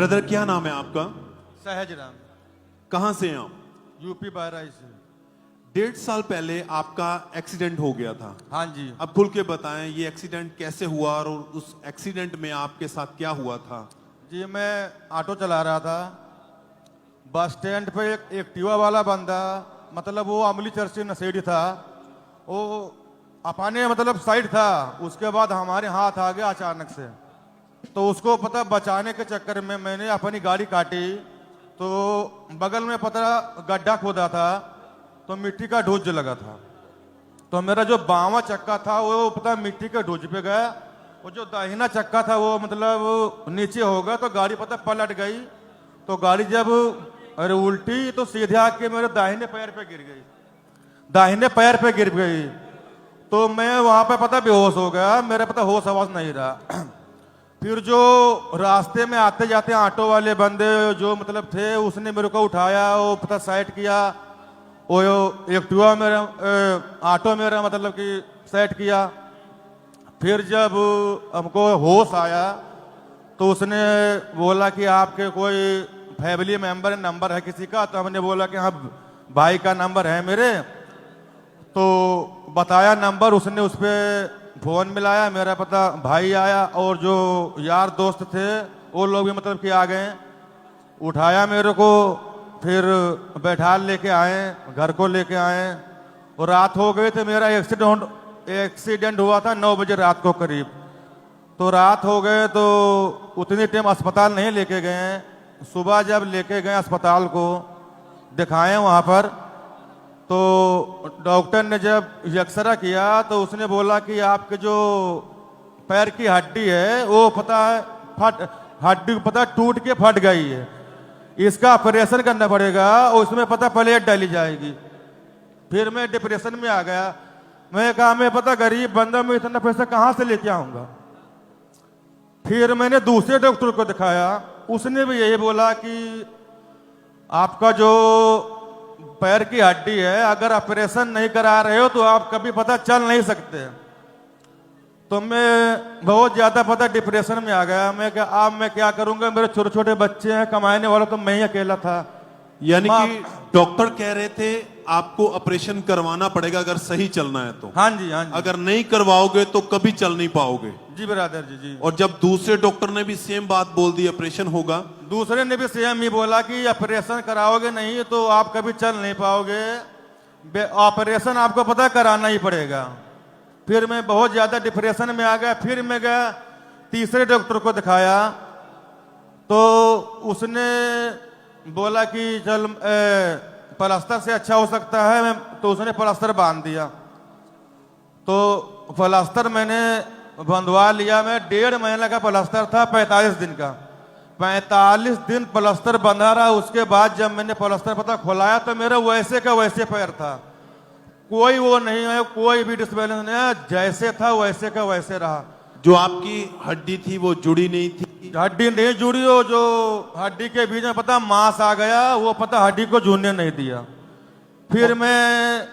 Brother क्या नाम है आपका? सहज राम। कहाँ से हैं आप? यूपी बहराइच से। 1.5 साल पहले आपका एक्सीडेंट हो गया था। हाँ जी। अब खुल के बताएं ये एक्सीडेंट कैसे हुआ और उस एक्सीडेंट में आपके साथ क्या हुआ था? जी मैं ऑटो चला रहा था, बस स्टैंड पे एक एक्टिवा वाला बंदा, मतलब वो अमली चर्ची नशेड़ी था, वो अपने मतलब साइड था, उसके बाद हमारे हाथ आ गया अचानक से। तो उसको पता बचाने के चक्कर में मैंने अपनी गाड़ी काटी, तो बगल में पता गड्ढा खोदा था, तो मिट्टी का ढोज लगा था, तो मेरा जो बावां चक्का था वो पता मिट्टी के ढोज पे गया, वो जो दाहिना चक्का था वो मतलब नीचे हो गया, तो गाड़ी पता पलट गई। तो गाड़ी जब अरे उल्टी तो सीधे आके मेरे दाहिने पैर पे गिर गई, दाहिने पैर पे गिर गई। तो मैं वहां पे पता बेहोश हो गया, मेरे पता होश आवाज नहीं रहा। फिर जो रास्ते में आते जाते ऑटो वाले बंदे जो मतलब थे, उसने मेरे को उठाया, वो पता साइड किया, वो एक्टिवा मेरा ऑटो मेरा मतलब कि साइड किया। फिर जब हमको होश आया तो उसने बोला कि आपके कोई फैमिली मेंबर नंबर है किसी का? तो हमने बोला कि हाँ भाई का नंबर है मेरे। तो बताया नंबर, उसने उस पर फोन मिलाया, मेरा पता भाई आया और जो यार दोस्त थे वो लोग भी मतलब कि आ गए, उठाया मेरे को, फिर बैठा लेके आए, घर को लेके आए। और रात हो गई थे, मेरा एक्सीडेंट हुआ था 9 बजे रात को करीब। तो रात हो गए तो उतनी टाइम अस्पताल नहीं लेके गए। सुबह जब लेके गए अस्पताल को दिखाए वहाँ पर, तो डॉक्टर ने जब एक्सरा किया तो उसने बोला कि आपके जो पैर की हड्डी है वो पता है हड्डी पता टूट के फट गई है, इसका ऑपरेशन करना पड़ेगा, उसमें पता प्लेट डाली जाएगी। फिर मैं डिप्रेशन में आ गया। मैं कहा मैं पता गरीब बंदा, मैं इतना पैसा कहाँ से लेके आऊंगा। फिर मैंने दूसरे डॉक्टर को दिखाया, उसने भी यही बोला कि आपका जो पैर की हड्डी है, अगर ऑपरेशन नहीं करा रहे हो तो आप कभी पता चल नहीं सकते। तो मैं बहुत ज्यादा पता डिप्रेशन में आ गया। मैं क्या अब मैं क्या करूंगा, मेरे छोटे छोटे बच्चे हैं, कमाने वाला तो मैं ही अकेला था। यानी कि डॉक्टर कह रहे थे आपको ऑपरेशन करवाना पड़ेगा अगर सही चलना है तो। हाँ जी, हाँ जी। अगर नहीं करवाओगे तो कभी चल नहीं पाओगे। जी ब्रदर जी, जी। और जब दूसरे डॉक्टर ने भी सेम बात बोल दी ऑपरेशन होगा, दूसरे ने भी सेम ही बोला कि ऑपरेशन कराओगे नहीं तो आप कभी चल नहीं पाओगे, ऑपरेशन आपको पता कराना ही पड़ेगा। फिर मैं बहुत ज्यादा डिप्रेशन में आ गया। फिर मैं गया तीसरे डॉक्टर को दिखाया, तो उसने बोला कि चल प्लास्टर से अच्छा हो सकता है, तो उसने प्लास्टर बांध दिया। तो प्लास्टर मैंने बंधवा लिया। मैं 1.5 महीने का प्लास्टर था, 45 दिन का, 45 दिन प्लास्टर बंधा रहा। उसके बाद जब मैंने प्लास्टर पता खुलाया तो मेरा वैसे का वैसे पैर था, कोई वो नहीं है, कोई भी डिसबैलेंस नहीं है, जैसे था वैसे का वैसे रहा। जो आपकी हड्डी थी वो जुड़ी नहीं थी? हड्डी नहीं जुड़ी, हो जो हड्डी के बीच में पता मांस आ गया, वो पता हड्डी को जुड़ने नहीं दिया। फिर मैं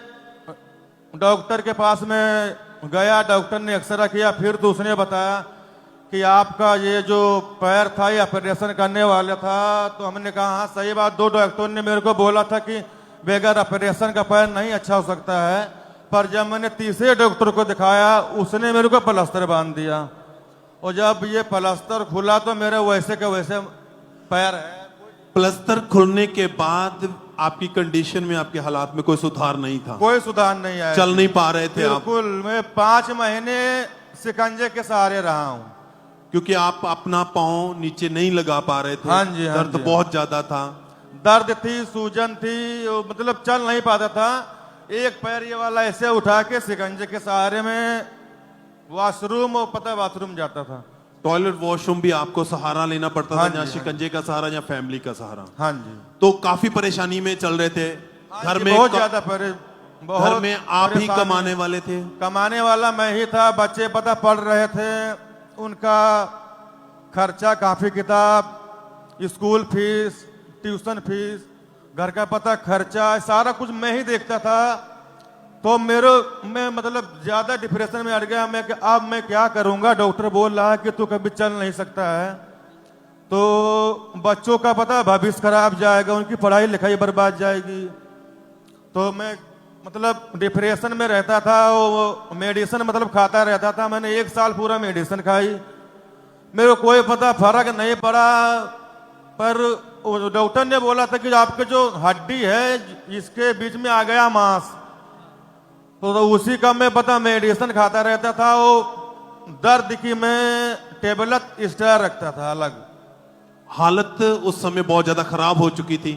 डॉक्टर के पास में गया, डॉक्टर ने एक्सरा किया, फिर तो उसने बताया कि आपका ये जो पैर था ये ऑपरेशन करने वाला था। तो हमने कहा हाँ सही बात, 2 डॉक्टर ने मेरे को बोला था कि बगैर ऑपरेशन का पैर नहीं अच्छा हो सकता है। पर जब मैंने तीसरे डॉक्टर को दिखाया, उसने मेरे को प्लास्टर बांध दिया, और जब ये प्लास्टर खुला तो मेरे वैसे के वैसे पैर है। प्लास्टर खुलने के बाद आपकी कंडीशन में, आपके हालात में कोई सुधार नहीं था? कोई सुधार नहीं आया, चल नहीं पा रहे थे आप? बिल्कुल। मैं 5 महीने शिकंजे के सहारे रहा हूँ, क्योंकि आप अपना पाँव नीचे नहीं लगा पा रहे थे। हाँ जी, हाँ दर्द जी। बहुत ज्यादा था, दर्द थी, सूजन थी, मतलब चल नहीं पाता था। एक पैर ये वाला ऐसे उठा के शिकंजे के सहारे में वॉशरूम, और पता वॉशरूम जाता था। टॉयलेट वॉशरूम भी आपको सहारा लेना पड़ता था, हाँ या जी, शिकंजे का सहारा या फैमिली का सहारा? हाँ जी। तो काफी परेशानी में चल रहे थे। घर में बहुत ज्यादा घर में आप ही कमाने वाले थे? कमाने वाला मैं ही था। बच्चे पता पढ़ रहे थे, उनका खर्चा, काफी किताब, स्कूल फीस, ट्यूशन फीस, घर का पता खर्चा, सारा कुछ मैं ही देखता था। तो मैं मतलब ज्यादा डिप्रेशन में अड़ गया। अब मैं क्या करूंगा? डॉक्टर बोल रहा है कि तू कभी चल नहीं सकता है। तो बच्चों का पता भविष्य खराब जाएगा, उनकी पढ़ाई लिखाई बर्बाद जाएगी। तो मैं मतलब डिप्रेशन में रहता था, वो मेडिसिन मतलब खाता रहता था। मैंने 1 साल पूरा मेडिसिन खाई, मेरे को कोई पता फर्क नहीं पड़ा। पर डॉक्टर ने बोला था कि आपके जो हड्डी है इसके बीच में आ गया मांस। तो उसी का मैं पता मेडिसिन खाता रहता था। वो दर्द की मैं टेबलेट एक्स्ट्रा रखता था अलग। हालत उस समय बहुत ज्यादा खराब हो चुकी थी,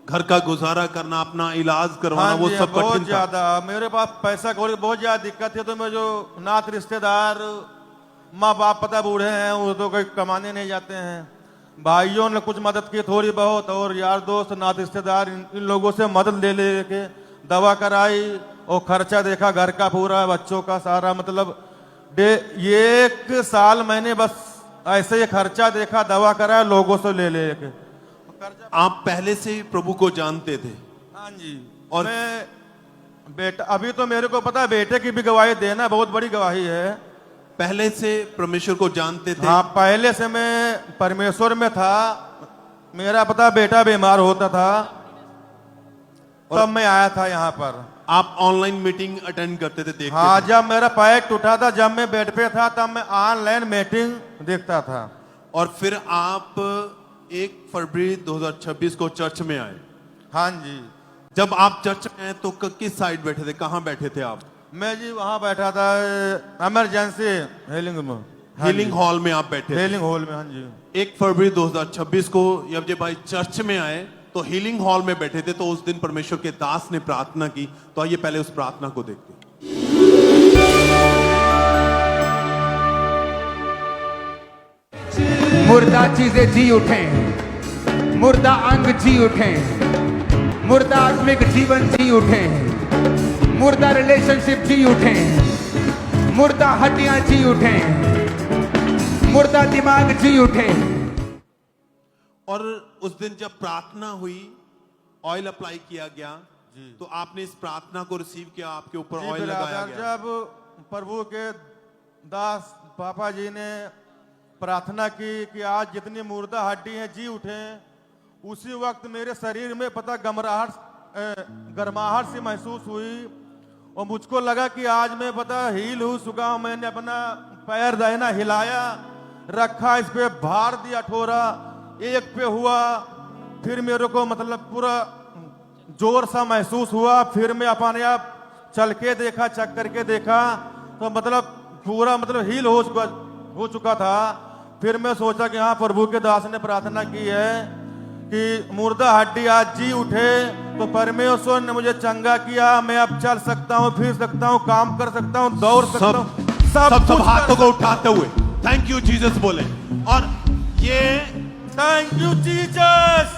घर का गुजारा करना, अपना इलाज करवाना, वो सब बहुत कठिन था। ज्यादा मेरे पास पैसा कौड़ी की बहुत ज्यादा दिक्कत थी। तो मैं जो नात रिश्तेदार माँ बाप पता बूढ़े हैं, वो तो कोई कमाने नहीं जाते हैं। भाइयों ने कुछ मदद की थोड़ी बहुत, और यार दोस्त नात रिश्तेदार इन लोगों से मदद ले लेके दवा कराई और खर्चा देखा घर का पूरा, बच्चों का सारा। मतलब 1 साल मैंने बस ऐसे ही खर्चा देखा, दवा कराया लोगों से ले लेके। आप पहले से ही प्रभु को जानते थे? हाँ जी। और मैं बेटा, अभी तो मेरे को पता है बेटे की भी गवाही देना बहुत बड़ी गवाही है। पहले से परमेश्वर को जानते थे? हाँ, पहले से मैं परमेश्वर में था। मेरा पता बेटा बीमार होता था, तब मैं आया था यहाँ पर। आप ऑनलाइन मीटिंग अटेंड करते थे, देखते हाँ, थे? जब मेरा पैर टूटा था, जब मैं बेड पे था, तब मैं ऑनलाइन मीटिंग देखता था। और फिर आप 1 फरवरी 2026 को चर्च में आए। हाँ जी। जब आप चर्च में आए तो किस साइड बैठे थे, कहाँ बैठे थे आप? मैं जी वहाँ बैठा था इमरजेंसी हीलिंग में। हीलिंग हॉल में आप बैठे थे? हीलिंग हॉल में, हाँ जी। 1 फरवरी 2026 को जब भाई चर्च में आए तो हीलिंग हॉल में बैठे थे। तो उस दिन परमेश्वर के दास ने प्रार्थना की। तो आइए पहले उस प्रार्थना को देखते हैं। मुर्दा चीजें जी उठे, मुर्दा अंग जी उठे, मुर्दा आत्मिक जीवन जी उठे, मुर्दा रिलेशनशिप जी उठे, मुर्दा हड्डियां जी उठे, मुर्दा दिमाग जी उठे। और उस दिन जब प्रार्थना हुई, ऑयल अप्लाई किया गया, तो आपने इस प्रार्थना को रिसीव किया, आपके ऊपर ऑयल लगाया गया। जब प्रभु के दास पापा जी ने प्रार्थना की कि आज जितनी मुर्दा हड्डी है जी उठे, उसी वक्त मेरे शरीर में पता गर्माहट सी महसूस हुई। और मुझको लगा कि आज मैं पता हील हो चुका हूं। मैंने अपना पैर दाहिना हिलाया, रखा, इस पे भार दिया, ठोरा, एक पे हुआ, फिर मेरे को मतलब पूरा जोर सा महसूस हुआ। फिर मैं अपने आप चल के देखा, चेक करके देखा, तो मतलब पूरा मतलब हील हो चुका था। फिर मैं सोचा कि हाँ, प्रभु के दास ने प्रार्थना की है कि मुर्दा हड्डी आज जी उठे, तो परमेश्वर ने मुझे चंगा किया। मैं अब चल सकता हूँ, फिर सकता हूँ, काम कर सकता हूँ, दौड़ सकता हूँ, सब हाथों को उठाते हुए थैंक यू जीसस बोले। और ये थैंक यू जीसस,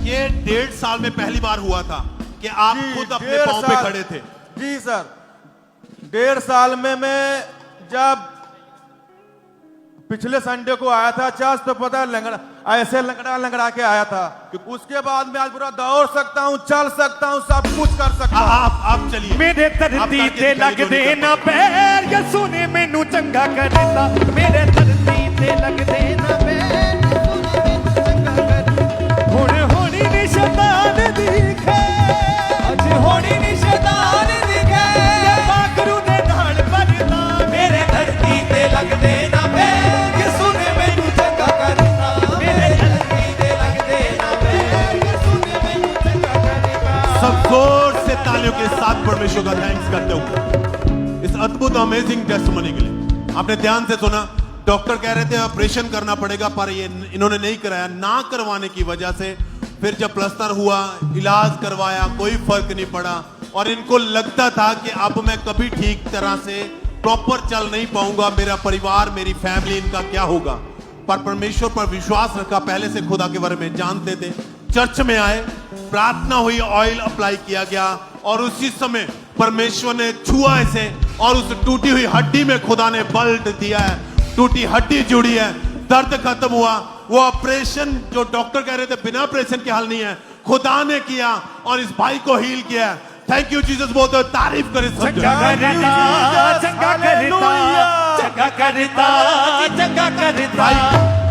ये 1.5 साल में पहली बार हुआ था कि आप खुद अपने पांव पे खड़े थे? जी सर, 1.5 साल में मैं जब पिछले संडे को आया था चर्च, तो पता लंगड़ा ऐसे लंगड़ा के आया था। उसके बाद मैं आज पूरा दौड़ सकता हूँ, चल सकता हूँ, सब कुछ कर सकता हूँ। आप चलिए। मेरे धरती ते लग देना पैर, यसू ने मैनू चंगा करता। मेरे धरती ते लग देना पैर, हुण होनी नी शैतान दिखे, अज होनी नी शैतान दिखे, बागरू दे नाल भरना। मेरे धरती ते लग देना पैर, यसू ने मैनू चंगा करता। मेरे धरती ते लग देना पैर, यसू ने मैनू चंगा करता। सब जोर से तालियों के साथ परमेश्वर का थैंक्स करते हुए इस अद्भुत अमेजिंग टेस्टिमनी के लिए। आपने ध्यान से सुना, डॉक्टर कह रहे थे ऑपरेशन करना पड़ेगा, पर ये इन्होंने नहीं कराया। ना करवाने की वजह से फिर जब प्लास्टर हुआ, इलाज करवाया, कोई फर्क नहीं पड़ा। और इनको लगता था कि अब मैं कभी ठीक तरह से प्रॉपर चल नहीं पाऊंगा, मेरा परिवार, मेरी फैमिली, इनका क्या होगा। पर परमेश्वर पर विश्वास रखा, पहले से खुदा के बारे में जानते थे। चर्च में आए, प्रार्थना हुई, ऑयल अप्लाई किया गया, और उसी समय परमेश्वर ने छुआ इसे, और उस टूटी हुई हड्डी में खुदा ने बल दिया है, टूटी हड्डी जुड़ी है, दर्द खत्म हुआ। वो ऑपरेशन जो डॉक्टर कह रहे थे बिना ऑपरेशन के हल नहीं है, खुदा ने किया और इस भाई को हील किया। थैंक यू जीसस बोलते हो, तारीफ करें सब। चंगा करता, चंगा करता, चंगा करता, चंगा करता,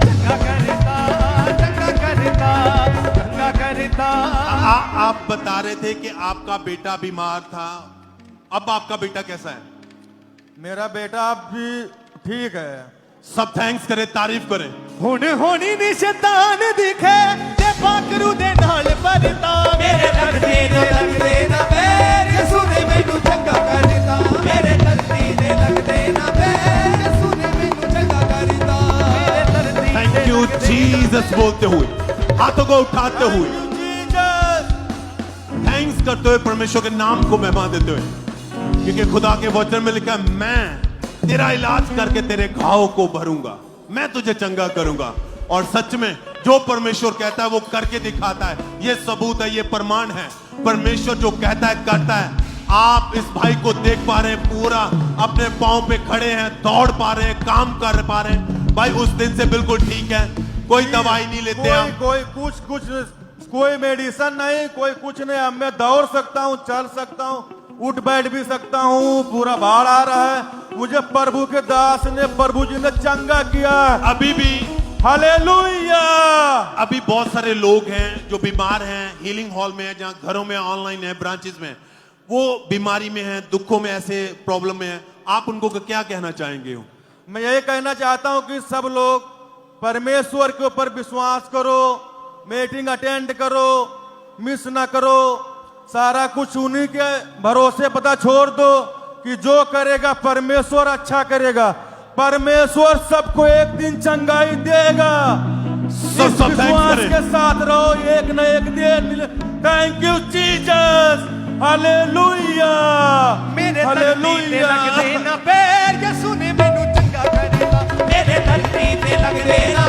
चंगा करता। आप बता रहे थे कि आपका बेटा बीमार था, अब आपका बेटा कैसा है? मेरा बेटा अब भी ठीक है। सब थैंक्स करें, तारीफ करें। ਹੁਣ ਹੋਣੀ ਨੀ ਸ਼ੈਤਾਨ ਦਿਖੇ ਤੇ ਪਾਕਰੂ ਦੇ ਨਾਲ ਭਰਤਾ ਮੇਰੇ ਧਰਤੀ ਦੇ ਲੱਗਦੇ ਨਾ ਪੈਰ ਯਿਸੂ ਨੇ ਮੈਨੂੰ ਚੰਗਾ ਕਰਤਾ ਮੇਰੇ ਧਰਤੀ ਦੇ ਲੱਗਦੇ ਨਾ ਪੈਰ ਯਿਸੂ ਨੇ ਮੈਨੂੰ ਚੰਗਾ ਕਰਤਾ ਮੇਰੇ ਧਰਤੀ थैंक यू जीसस बोलते हुए, हाथों को उठाते हुए, थैंक्स करते हुए, परमेश्वर के नाम को महिमा देते हुए, क्योंकि खुदा के वचन में लिखा है, मैं तेरा इलाज करके तेरे घाव को भरूंगा, मैं तुझे चंगा करूंगा। और सच में जो परमेश्वर कहता है वो करके दिखाता है। ये सबूत है, ये प्रमाण है। परमेश्वर जो कहता है करता है। आप इस भाई को देख पा रहे हैं, पूरा अपने पांव पे खड़े हैं, दौड़ पा रहे हैं, काम कर पा रहे हैं। भाई उस दिन से बिल्कुल ठीक है, कोई दवाई नहीं लेते हम। कोई मेडिसिन नहीं, कोई कुछ नहीं। अब मैं दौड़ सकता हूँ, चल सकता हूँ, उठ बैठ भी सकता हूँ। पूरा बाढ़ आ रहा है, मुझे प्रभु के दास ने, प्रभु जी ने चंगा किया। अभी भी हालेलुया। अभी बहुत सारे लोग हैं जो बीमार हैं, हीलिंग हॉल में है, जहां घरों में ऑनलाइन है, ब्रांचेस में, वो बीमारी में है, दुखों में, ऐसे प्रॉब्लम में है। आप उनको क्या कहना चाहेंगे? मैं यही कहना चाहता हूं कि सब लोग परमेश्वर के ऊपर विश्वास करो, मीटिंग अटेंड करो, मिस ना करो, सारा कुछ उन्हीं के भरोसे पता छोड़ दो कि जो करेगा परमेश्वर अच्छा करेगा। परमेश्वर सबको एक दिन चंगाई देगा। इस विश्वास के साथ रहो, एक न एक दिन। Thank you Jesus. हालेलुया। मेरे धरती ते लगदे ना पैर यीशु ने मैनू चंगा करेगा मेरे धरती ते लगदे ना